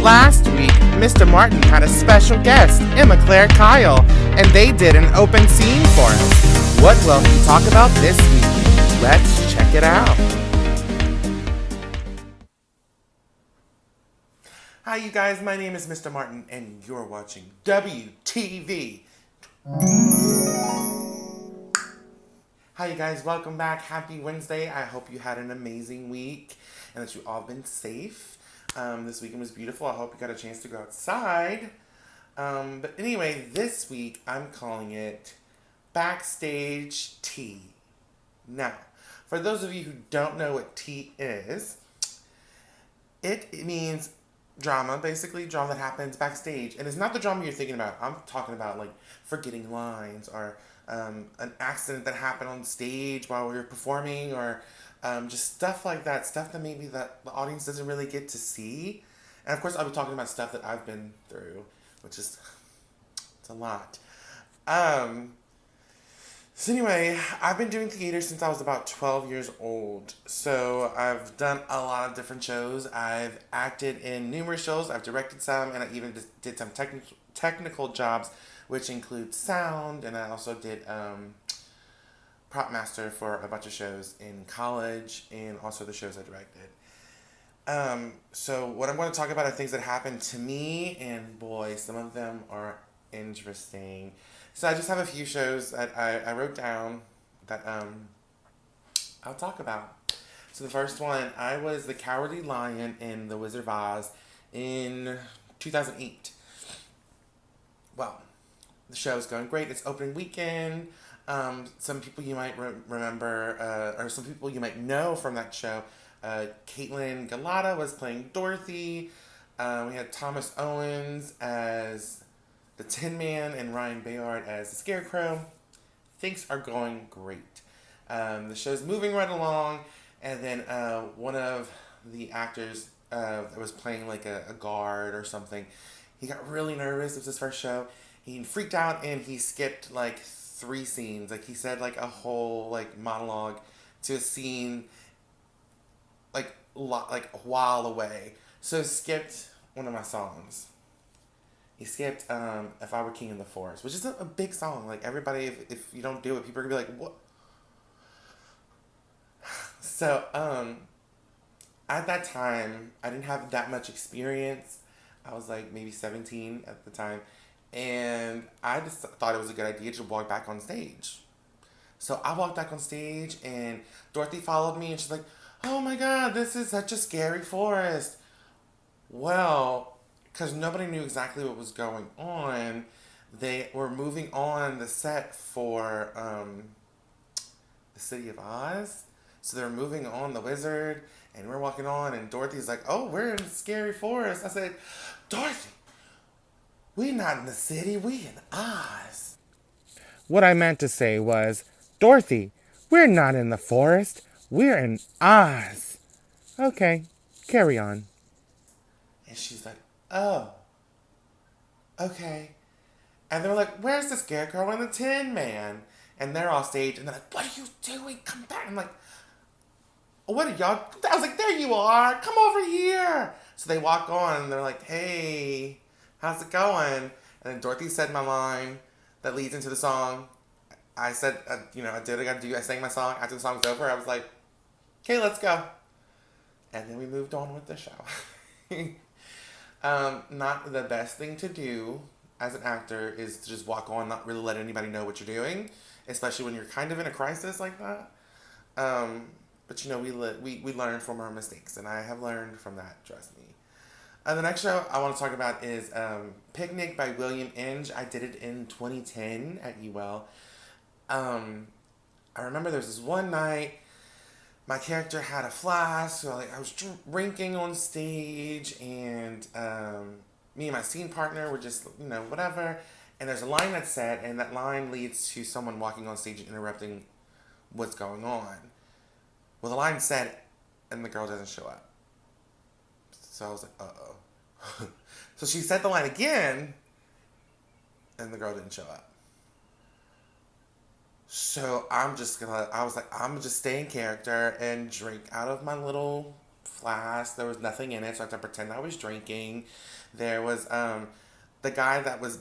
Last week, Mr. Martin had a special guest, Emma Claire Kyle, and they did an open scene for us. What will he talk about this week? Let's check it out. Hi, you guys. My name is Mr. Martin, and you're watching WTV. Hi, you guys. Welcome back. Happy Wednesday. I hope you had an amazing week and that you all been safe. This weekend was beautiful. I hope you got a chance to go outside. But anyway, this week I'm calling it Backstage Tea. Now, for those of you who don't know what tea is, it means drama, basically drama that happens backstage. And it's not the drama you're thinking about. I'm talking about like forgetting lines or an accident that happened on stage while we were performing, or just stuff like that. Stuff that maybe that the audience doesn't really get to see. And of course, I'll be talking about stuff that I've been through, which is, it's a lot. So anyway, I've been doing theater since I was about 12 years old. So I've done a lot of different shows. I've acted in numerous shows. I've directed some, and I even just did some technical jobs, which include sound, and I also did prop master for a bunch of shows in college, and also the shows I directed. So what I'm going to talk about are things that happened to me, and boy, some of them are interesting. So I just have a few shows that I wrote down that I'll talk about. So the first one, I was the Cowardly Lion in The Wizard of Oz in 2008. Well, the show is going great. It's opening weekend. Some people you might remember, or some people you might know from that show. Caitlin Galata was playing Dorothy. We had Thomas Owens as the Tin Man and Ryan Bayard as the Scarecrow. Things are going great. The show's moving right along, and then one of the actors that was playing like a guard or something, he got really nervous. It was his first show. He freaked out and he skipped like 3 scenes. Like he said like a whole like monologue to a scene like a while away. So skipped one of my songs. He skipped If I Were King in the Forest, which is a big song. Like everybody, if you don't do it, people are gonna be like, what? So at that time, I didn't have that much experience. I was like maybe 17 at the time. And I just thought it was a good idea to walk back on stage. So I walked back on stage, and Dorothy followed me, and she's like, oh my God, this is such a scary forest. Well, because nobody knew exactly what was going on, they were moving on the set for the City of Oz. So they were moving on the wizard, and we're walking on, and Dorothy's like, oh, we're in the scary forest. I said, Dorothy, we not in the city, we in Oz. What I meant to say was, Dorothy, we're not in the forest, we're in Oz. Okay, carry on. And she's like, oh, okay. And they're like, where's the Scarecrow and the Tin Man? And they're off stage, and they're like, what are you doing? Come back. I'm like, what are y'all? I was like, there you are. Come over here. So they walk on, and they're like, hey, how's it going? And then Dorothy said my line that leads into the song. I said, I did what I got to do. I sang my song. After the song was over, I was like, okay, let's go. And then we moved on with the show. Not the best thing to do as an actor is to just walk on, not really let anybody know what you're doing, especially when you're kind of in a crisis like that. But we learn from our mistakes, and I have learned from that, trust me. The next show I want to talk about is Picnic by William Inge. I did it in 2010 at UL. I remember there was this one night, my character had a flask, so like I was drinking on stage, and me and my scene partner were just, whatever. And there's a line that's said, and that line leads to someone walking on stage and interrupting what's going on. Well, the line said, and the girl doesn't show up. So I was like, uh-oh. So she said the line again, and the girl didn't show up. So I was like, I'm gonna just stay in character and drink out of my little flask. There was nothing in it, so I had to pretend I was drinking. There was the guy that was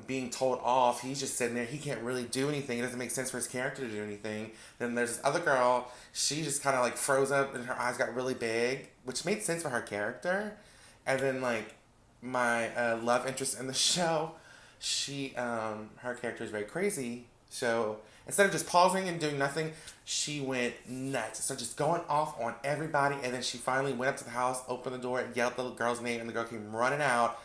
being told off. He's just sitting there. He can't really do anything. It doesn't make sense for his character to do anything. Then there's this other girl. She just kind of like froze up and her eyes got really big, which made sense for her character. And then like my love interest in the show, she her character is very crazy. So instead of just pausing and doing nothing, she went nuts. So just going off on everybody, and then she finally went up to the house, opened the door, yelled the girl's name, and the girl came running out,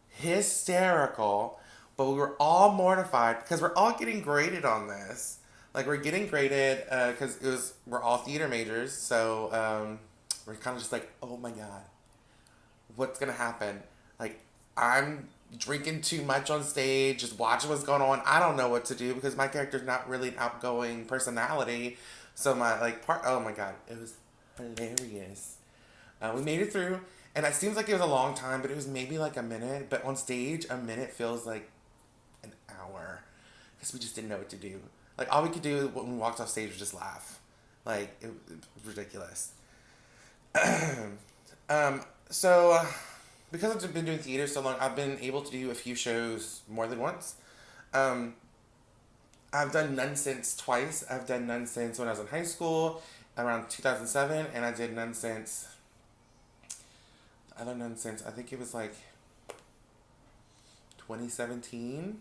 hysterical. But we were all mortified because we're all getting graded on this. Like we're getting graded because we're all theater majors, so we're kind of just like, oh my god, what's gonna happen? Like I'm drinking too much on stage, just watching what's going on. I don't know what to do because my character's not really an outgoing personality. So my like part, oh my god, it was hilarious. We made it through, and it seems like it was a long time, but it was maybe like a minute. But on stage, a minute feels like an hour because we just didn't know what to do. Like all we could do when we walked off stage was just laugh. Like it was ridiculous. So because I've been doing theater so long, I've been able to do a few shows more than once. Um, I've done Nonsense twice. I've done Nonsense when I was in high school, around 2007, and I did Nonsense. Other Nonsense, I think it was like 2017,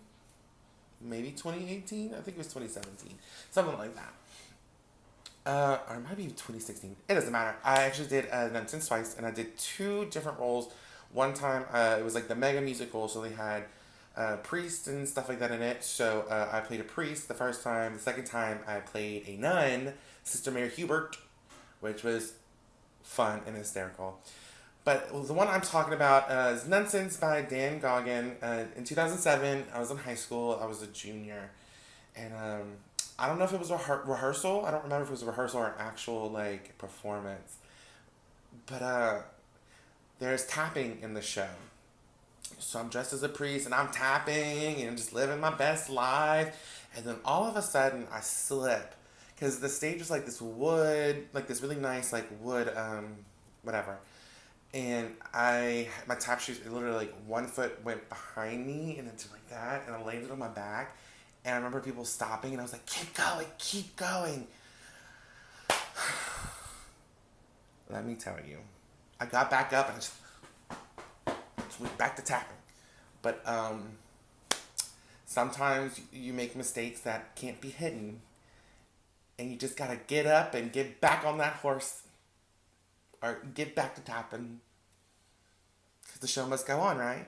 maybe 2018. I think it was 2017, something like that. Or it might be 2016. It doesn't matter. I actually did Nonsense twice, and I did two different roles. One time, it was like the mega musical, so they had priests and stuff like that in it. So I played a priest the first time. The second time, I played a nun, Sister Mary Hubert, which was fun and hysterical. But the one I'm talking about is Nonsense by Dan Goggin. In 2007, I was in high school. I was a junior. And I don't know if it was a rehearsal. I don't remember if it was a rehearsal or an actual like performance. But there's tapping in the show. So I'm dressed as a priest and I'm tapping and just living my best life. And then all of a sudden I slip. Because the stage was like this wood, like this really nice like wood, whatever. And my tap shoes, literally like one foot went behind me and into like that. And I landed on my back. And I remember people stopping and I was like, keep going, keep going. Let me tell you. I got back up and just went back to tapping. But sometimes you make mistakes that can't be hidden. And you just gotta get up and get back on that horse. Or get back to tapping. Because the show must go on, right?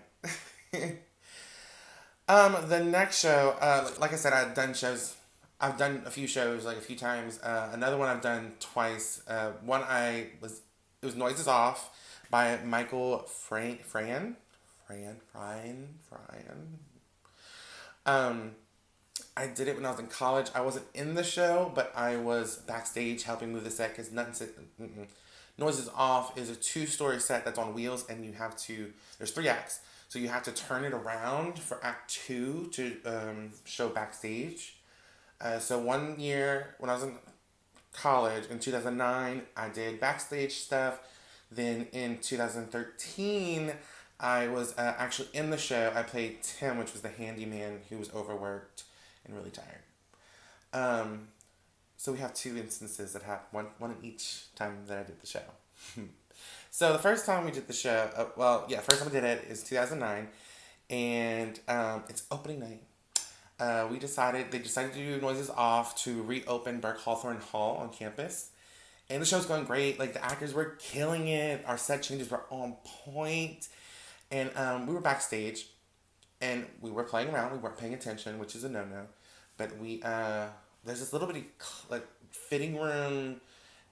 The next show, like I said, I've done shows. I've done a few shows, like a few times. Another one I've done twice. It was Noises Off by Michael Fran. I did it when I was in college. I wasn't in the show, but I was backstage helping move the set because Noises Off is a 2-story set that's on wheels, and there's 3 acts. So you have to turn it around for Act 2 to show backstage. So one year when I was in college, in 2009, I did backstage stuff. Then in 2013, I was actually in the show. I played Tim, which was the handyman who was overworked and really tired. So we have 2 instances that happened, one in each time that I did the show. So the first time we did the show, first time I did it is 2009, and it's opening night. They decided to do Noises Off to reopen Burke Hawthorne Hall on campus. And the show's going great. Like, the actors were killing it. Our set changes were on point. And we were backstage, and we were playing around. We weren't paying attention, which is a no-no. But there's this little bitty, like, fitting room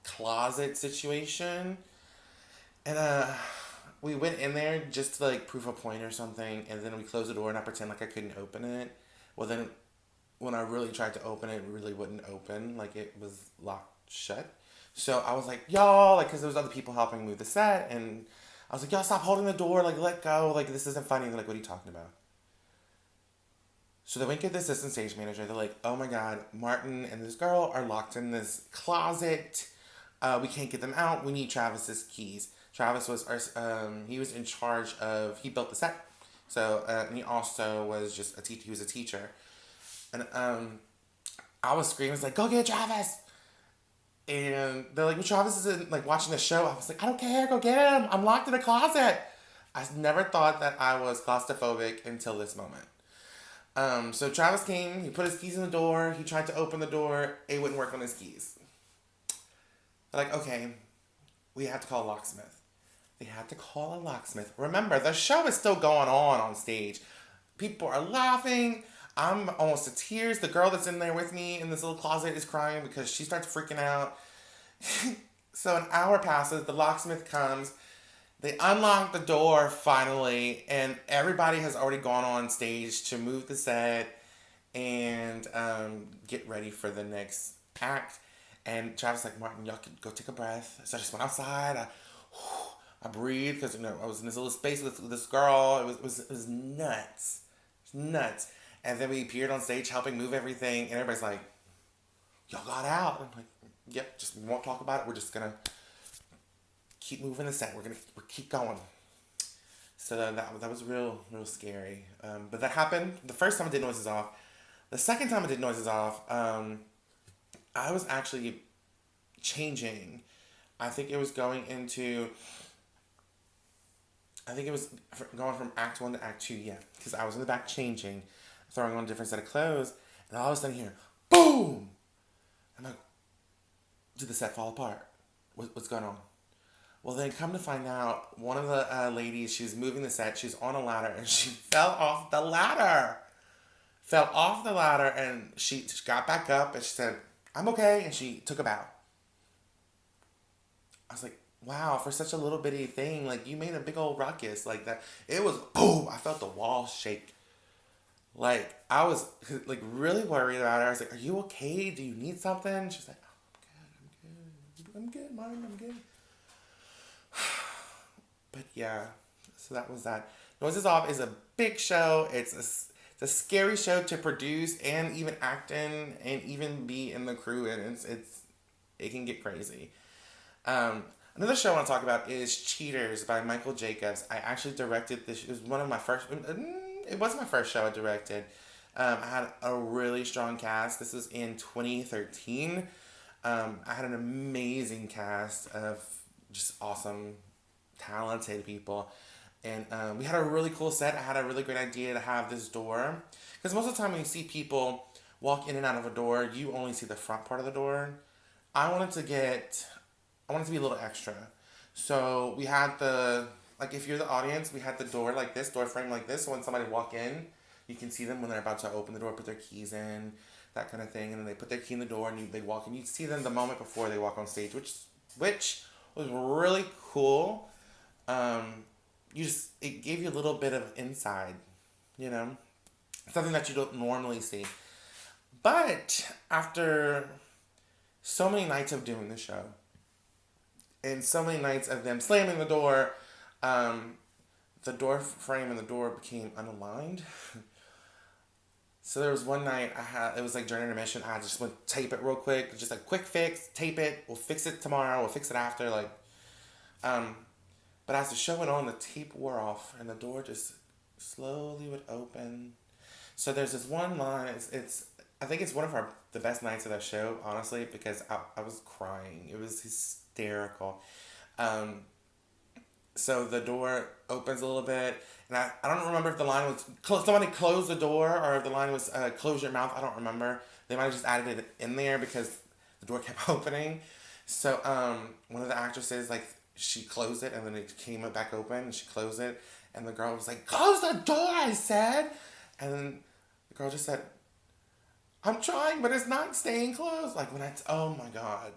closet situation. And we went in there just to, like, prove a point or something. And then we closed the door, and I pretend like I couldn't open it. Well, then when I really tried to open it, it really wouldn't open. Like, it was locked shut. So I was like, y'all, like, because there was other people helping move the set, and I was like, y'all, stop holding the door, like, let go, like, this isn't funny. And they're like, what are you talking about? So they went get the assistant stage manager. They're like, oh my god, Martin and this girl are locked in this closet. We can't get them out. We need Travis's keys. Travis was he was in charge of, he built the set. So, and he also was just a teacher. He was a teacher. And I was screaming, it's like, go get Travis. And they're like, well, Travis isn't like watching the show. I was like, I don't care, go get him. I'm locked in the closet. I never thought that I was claustrophobic until this moment. So Travis came, he put his keys in the door, he tried to open the door, it wouldn't work on his keys. They're like, okay, we have to call a locksmith. They had to call a locksmith. Remember, the show is still going on stage. People are laughing. I'm almost to tears. The girl that's in there with me in this little closet is crying because she starts freaking out. So an hour passes, the locksmith comes. They unlock the door finally, and everybody has already gone on stage to move the set and get ready for the next act. And Travis was like, Martin, y'all can go take a breath. So I just went outside. I breathed because I was in this little space with this girl. It was nuts. It was nuts. And then we appeared on stage helping move everything, and everybody's like, y'all got out. And I'm like, yep, just we won't talk about it. We're just gonna keep moving the set. We're keep going. So that was real scary. But that happened. The first time I did Noises Off. The second time I did Noises Off, I was actually changing. I think it was going from Act 1 to Act 2, yeah. Because I was in the back changing, throwing on a different set of clothes, and all of a sudden here, boom! I'm like, did the set fall apart? What's going on? Well, then come to find out, one of the ladies, she was moving the set, she was on a ladder, and she fell off the ladder. Fell off the ladder, and she got back up, and she said, I'm okay, and she took a bow. I was like, wow, for such a little bitty thing, like, you made a big old ruckus like that. It was boom. I felt the wall shake. Like, I was like really worried about her. I was like, are you okay? Do you need something? She's like, oh, I'm good, Mom, I'm good. But yeah, so that was that. Noises Off is a big show. It's a scary show to produce and even act in and even be in the crew, and it can get crazy. Another show I want to talk about is Cheaters by Michael Jacobs. I actually directed this. It was one of my first. It wasn't my first show I directed. I had a really strong cast. This was in 2013. I had an amazing cast of just awesome, talented people. And we had a really cool set. I had a really great idea to have this door. Because most of the time when you see people walk in and out of a door, you only see the front part of the door. I wanted to be a little extra. So we had if you're the audience, we had the door like this, door frame like this. So when somebody walk in, you can see them when they're about to open the door, put their keys in, that kind of thing. And then they put their key in the door and they walk in. You see them the moment before they walk on stage, which was really cool. It gave you a little bit of inside, something that you don't normally see. But after so many nights of doing the show, and so many nights of them slamming the door, the door frame and the door became unaligned. So there was one night it was like during intermission, I just went tape it real quick, just a quick fix, tape it, we'll fix it tomorrow, we'll fix it after, but as the show went on, the tape wore off, and the door just slowly would open. So there's this one line, I think it's one of the best nights of that show, honestly, because I was crying. It was hysterical. So the door opens a little bit, and I don't remember if the line was, somebody closed the door, or if the line was, close your mouth, I don't remember. They might have just added it in there because the door kept opening. So one of the actresses, she closed it, and then it came back open, and she closed it, and the girl was like, close the door, I said! And then the girl just said, I'm trying, but it's not staying closed. Oh my God.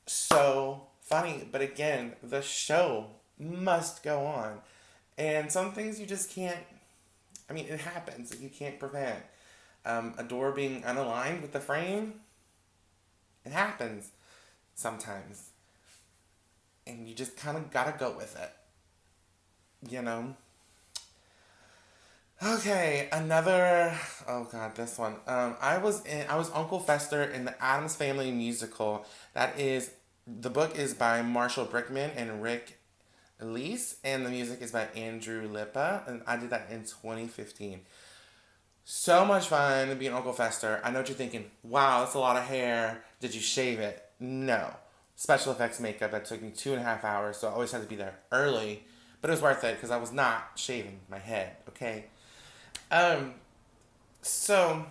So funny, but again, the show must go on. And some things you just can't, it happens, you can't prevent. A door being unaligned with the frame, it happens sometimes. And you just kind of gotta go with it. Okay, oh God, this one. I was Uncle Fester in the Addams Family musical. That is The book is by Marshall Brickman and Rick Elise, and the music is by Andrew Lippa, and I did that in 2015. So much fun being Uncle Fester. I know what you're thinking. Wow, that's a lot of hair. Did you shave it? No. Special effects makeup that took me 2.5 hours, so I always had to be there early. But it was worth it because I was not shaving my head. Okay. Um. So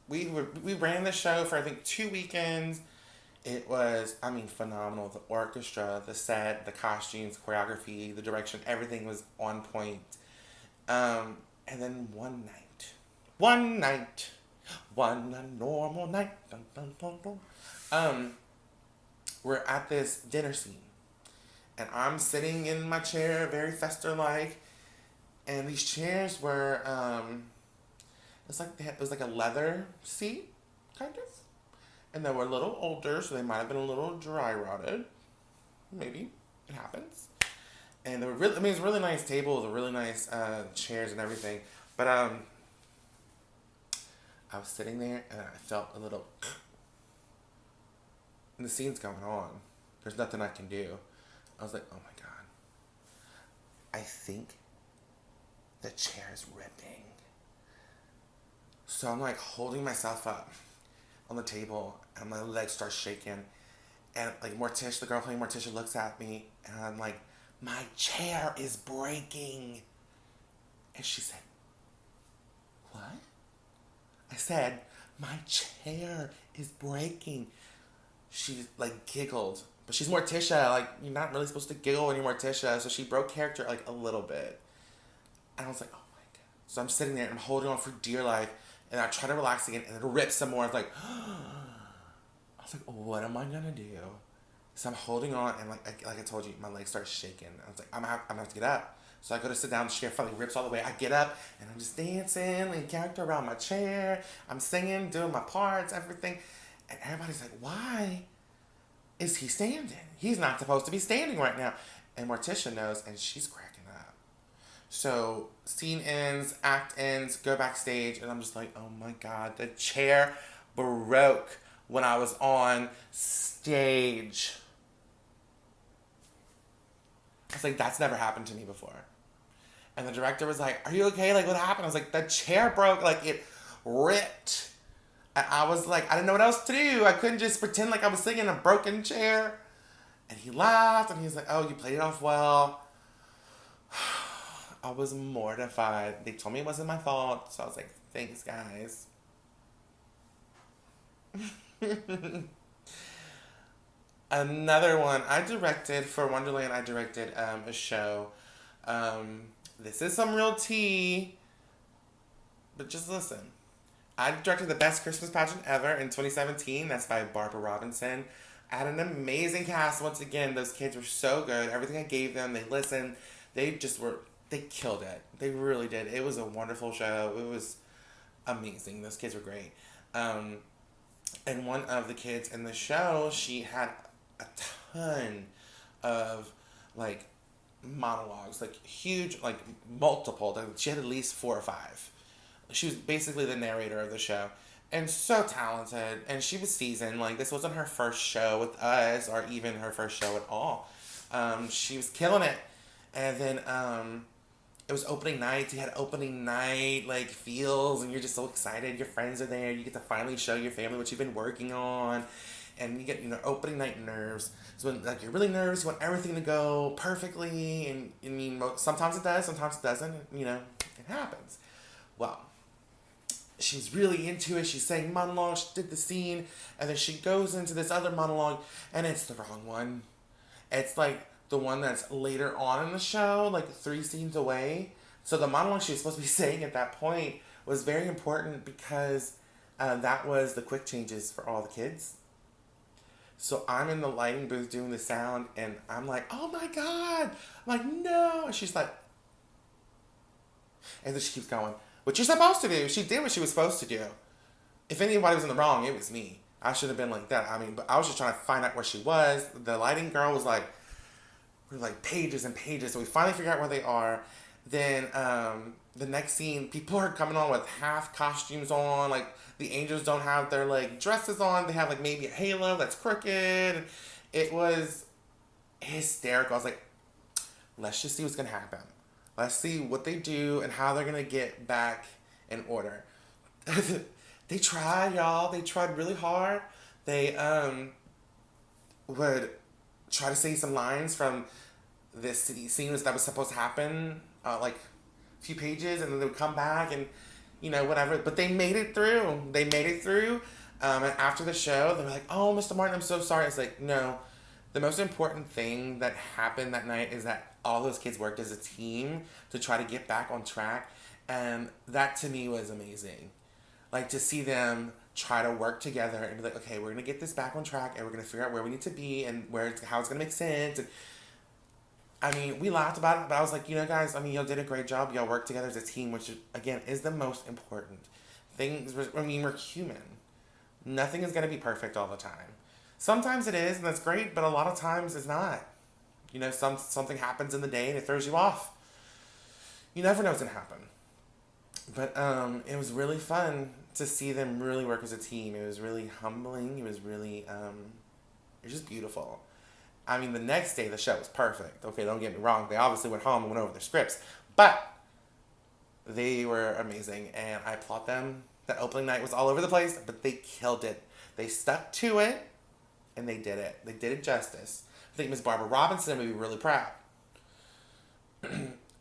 we ran the show for I think 2 weekends. It was, I mean, phenomenal. The orchestra, the set, the costumes, choreography, the direction, everything was on point. And then one night, one a normal night, dun, dun, dun, dun. We're at this dinner scene, and I'm sitting in my chair, very fester-like, and these chairs were, it was like a leather seat, kind of. And they were a little older, so they might have been a little dry rotted. Maybe. It happens. And they were really, I mean, it was really nice tables, really nice chairs and everything. But I was sitting there and I felt a little, and the scene's going on. There's nothing I can do. I was like, oh my God. I think the chair is ripping. So I'm like holding myself up on the table and my legs start shaking. And like Morticia, the girl playing Morticia, looks at me and I'm like, my chair is breaking. And she said, what? I said, my chair is breaking. She like giggled. But she's Morticia, like you're not really supposed to giggle when you're Morticia. So she broke character like a little bit. And I was like, oh my God. So I'm sitting there and I'm holding on for dear life. And I try to relax again and it rips some more. I was like, I was like, what am I gonna do? So I'm holding on and like I told you, my legs start shaking. I was like, I'm gonna have to get up. So I go to sit down, the chair finally rips all the way. I get up and I'm just dancing, like character around my chair. I'm singing, doing my parts, everything. And everybody's like, why is he standing? He's not supposed to be standing right now. And Morticia knows and she's cracking up. So scene ends, act ends, go backstage, and I'm just like, oh my God, the chair broke when I was on stage. I was like, that's never happened to me before. And the director was like, are you okay? Like, what happened? I was like, the chair broke. Like, it ripped. And I was like, I didn't know what else to do. I couldn't just pretend like I was singing a broken chair. And he laughed, and he was like, oh, you played it off well. I was mortified. They told me it wasn't my fault. So I was like, thanks, guys. Another one I directed for Wonderland. I directed a show. This is some real tea, but just listen. I directed the best Christmas pageant ever in 2017. That's by Barbara Robinson. I had an amazing cast. Once again, those kids were so good. Everything I gave them, they listened. They killed it. They really did. It was a wonderful show. It was amazing. Those kids were great. And one of the kids in the show, she had a ton of like monologues, like huge, like multiple. Like, she had at least 4 or 5. She was basically the narrator of the show, and so talented. And she was seasoned. Like this wasn't her first show with us, or even her first show at all. She was killing it. And then it was opening night. You had opening night like feels, and you're just so excited. Your friends are there. You get to finally show your family what you've been working on, and you get opening night nerves. So when like you're really nervous, you want everything to go perfectly, and I mean sometimes it does, sometimes it doesn't. It happens. Well, she's really into it. She's saying monologue. She did the scene, and then she goes into this other monologue, and it's the wrong one. It's like the one that's later on in the show, like 3 scenes away. So the monologue she was supposed to be saying at that point was very important because that was the quick changes for all the kids. So I'm in the lighting booth doing the sound, and I'm like, oh my God. I'm like, no. And she's like, and then she keeps going, what you're supposed to do. She did what she was supposed to do. If anybody was in the wrong, it was me. I should have been like that. I mean, but I was just trying to find out where she was. The lighting girl was like, we're like pages and pages. So we finally figure out where they are. Then the next scene, people are coming on with half costumes on. Like the angels don't have their like dresses on. They have like maybe a halo that's crooked. it was hysterical. I was like, let's just see what's gonna happen. Let's see what they do and how they're gonna get back in order. They tried, y'all. They tried really hard. They would try to say some lines from this scene that was supposed to happen, like a few pages, and then they would come back and whatever. But they made it through. They made it through. And after the show, they were like, "Oh, Mr. Martin, I'm so sorry." It's like, no. The most important thing that happened that night is that all those kids worked as a team to try to get back on track, and that to me was amazing. Like to see them try to work together and be like, okay, we're gonna get this back on track, and we're gonna figure out where we need to be and how it's gonna make sense. And I mean, we laughed about it, but I was like, guys, I mean, y'all did a great job. Y'all worked together as a team, which again is the most important things. I mean, we're human. Nothing is gonna be perfect all the time. Sometimes it is, and that's great, but a lot of times it's not. Something happens in the day and it throws you off. You never know what's gonna happen. But it was really fun to see them really work as a team. It was really humbling. It was really it was just beautiful. I mean, the next day the show was perfect. Okay, don't get me wrong. They obviously went home and went over their scripts, but they were amazing, and I applaud them. That opening night was all over the place, but they killed it. They stuck to it, and they did it. They did it justice. I think Miss Barbara Robinson would be really proud.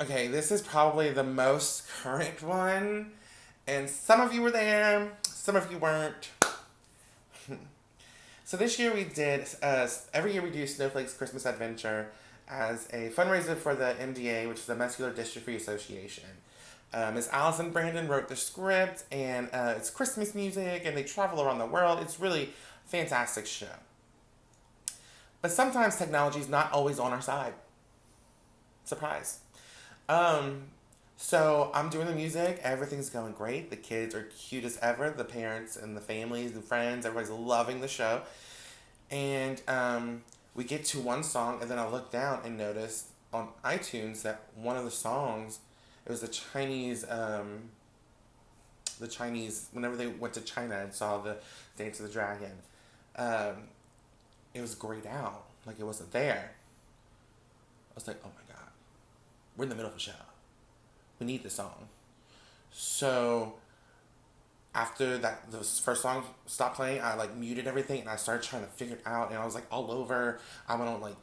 Okay, this is probably the most current one, and some of you were there, some of you weren't. So this year we did, every year we do Snowflake's Christmas Adventure as a fundraiser for the MDA, which is the Muscular Dystrophy Association. Ms. Allison Brandon wrote the script, and it's Christmas music, and they travel around the world. It's really a fantastic show. But sometimes technology is not always on our side. Surprise. So I'm doing the music. Everything's going great. The kids are cute as ever. The parents and the families and friends, everybody's loving the show. And we get to one song, and then I look down and notice on iTunes that one of the songs, it was the Chinese, whenever they went to China and saw the Dance of the Dragon, it was grayed out. Like it wasn't there. I was like, oh my God. We're in the middle of a show. We need this song. So after that, the first song stopped playing, I like muted everything and I started trying to figure it out. And I was like all over. I went on like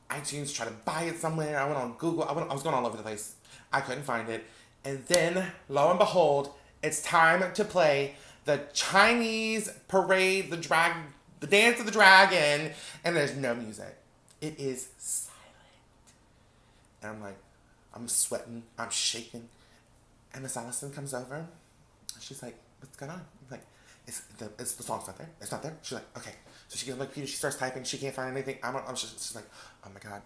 iTunes, try to buy it somewhere. I went on Google. I was going all over the place. I couldn't find it. And then, lo and behold, it's time to play the Chinese parade, the Dance of the Dragon, and there's no music. It is silent. And I'm like, I'm sweating, I'm shaking. And Miss Allison comes over. And she's like, what's going on? I'm like, it's the song's not there. It's not there. She's like, okay. So she gets like, she starts typing. She can't find anything. I'm just like, oh my God.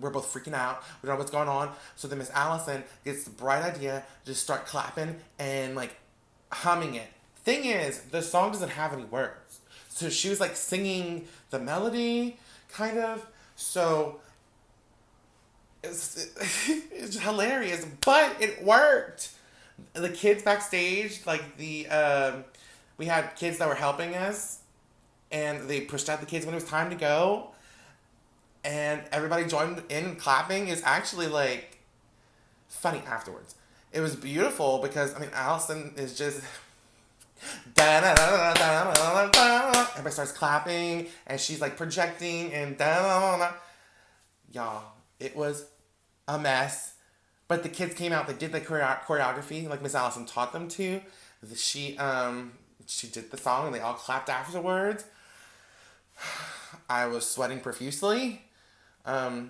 We're both freaking out. We don't know what's going on. So then Miss Allison gets the bright idea, just start clapping and like humming it. Thing is, the song doesn't have any words. So she was like singing the melody, kind of. So it's hilarious, but it worked. The kids backstage, like we had kids that were helping us, and they pushed out the kids when it was time to go, and everybody joined in clapping. Is actually like funny afterwards. It was beautiful because I mean Allison is just everybody starts clapping and she's like projecting and y'all, it was a mess. But the kids came out, they did the choreography like Miss Allison taught them to. She did the song and they all clapped afterwards. I was sweating profusely. But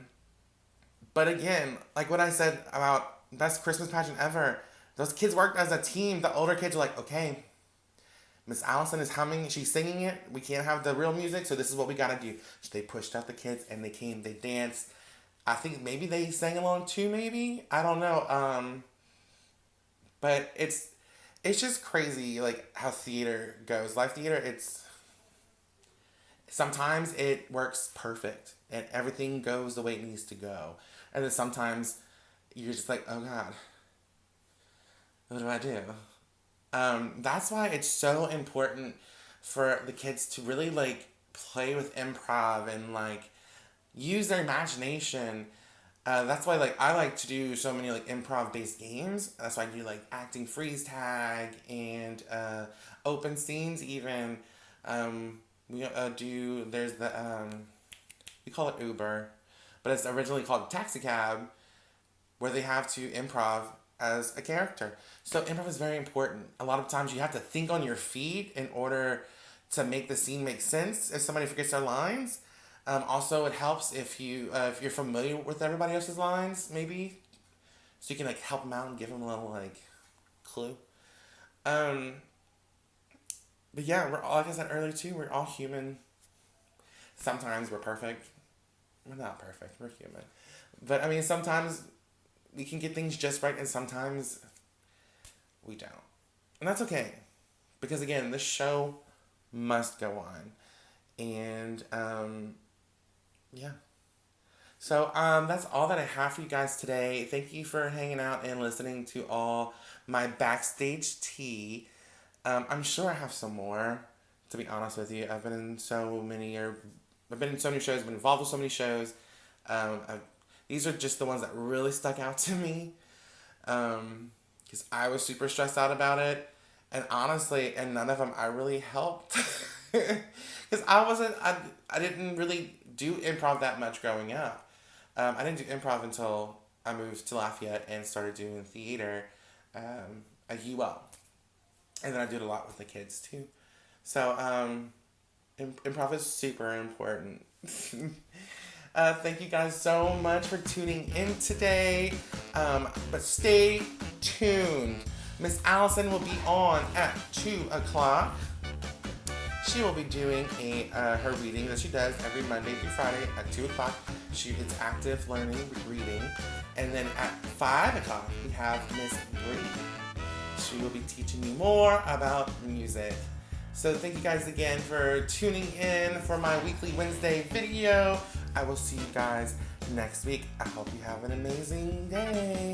again, like what I said about best Christmas pageant ever, those kids worked as a team. The older kids were like, okay, Miss Allison is humming, she's singing it. We can't have the real music, so this is what we gotta do. So they pushed out the kids and they came, they danced. I think maybe they sang along too, maybe? I don't know. But it's just crazy, like, how theater goes. Live theater, sometimes it works perfect and everything goes the way it needs to go. And then sometimes you're just like, oh God, what do I do? That's why it's so important for the kids to really like play with improv and like use their imagination. That's why like I like to do so many like improv based games. That's why I do like acting freeze tag and open scenes even. We do there's the we call it Uber, but it's originally called Taxi Cab, where they have to improv as a character. So improv is very important. A lot of times you have to think on your feet in order to make the scene make sense if somebody forgets their lines. Also, it helps if you're familiar with everybody else's lines, maybe, so you can like help them out and give them a little like clue. Um, but yeah, we're all, like I said earlier too. We're all human. Sometimes we're perfect. We're not perfect. We're human. But I mean, sometimes we can get things just right, and sometimes we don't, and that's okay, because again, this show must go on, and yeah. So that's all that I have for you guys today. Thank you for hanging out and listening to all my backstage tea. I'm sure I have some more. To be honest with you, I've been in so many shows, been involved with so many shows. These are just the ones that really stuck out to me, because I was super stressed out about it, and honestly, and none of them I really helped, because I didn't really do improv that much growing up. I didn't do improv until I moved to Lafayette and started doing theater at UL. And then I did a lot with the kids too. So improv is super important. Thank you guys so much for tuning in today. But stay tuned. Miss Allison will be on at 2 o'clock. She will be doing her reading that she does every Monday through Friday at 2 o'clock. It's active learning, reading. And then at 5 o'clock, we have Miss Bree. She will be teaching you more about music. So thank you guys again for tuning in for my weekly Wednesday video. I will see you guys next week. I hope you have an amazing day.